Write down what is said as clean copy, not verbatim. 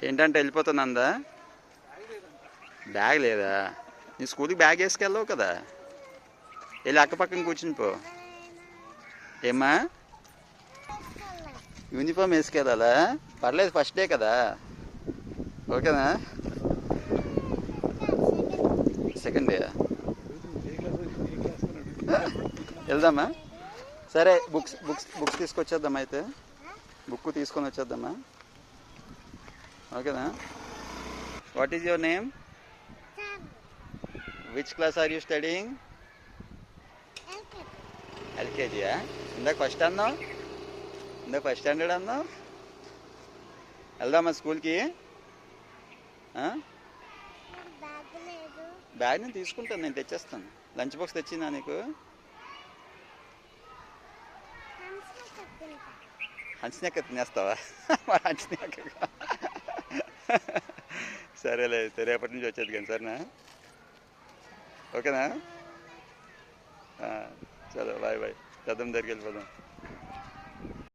ఏంటంటే వెళ్ళిపోతుందా? బ్యాగ్ లేదా? నీ స్కూల్కి బ్యాగ్ వేసుకెళ్ళవు కదా, వెళ్ళి అక్క పక్కన కూర్చుని పో. ఏమ్మా, యూనిఫామ్ వేసుకెళ్ళాలా? పర్లేదు, ఫస్ట్ డే కదా, ఓకేనా? సెకండ్ డే వెళ్దామా? సరే, బుక్స్ బుక్స్ బుక్స్ తీసుకొచ్చేద్దామా? అయితే బుక్ తీసుకొని వచ్చేద్దామా? ఓకేనా? What is your name? Which class are you studying? ఎల్కేజీయా? ఇందాక ఫస్ట్ అన్నావు, ఇందాక ఫస్ట్ స్టాండర్డ్ అన్నావు. వెళ్దామా స్కూల్కి? బ్యాగ్ నేను తీసుకుంటాను, నేను తెచ్చేస్తాను. లంచ్ బాక్స్ తెచ్చిందా నీకు? హంచినాక తినేస్తావా? హంచినాక సరేలే, రేపటి నుంచి వచ్చేది కానీ, సరేనా? ఓకేనా? చలో, బాయ్ బాయ్. పెద్దమ్మ దగ్గరికి వెళ్ళిపోదాం.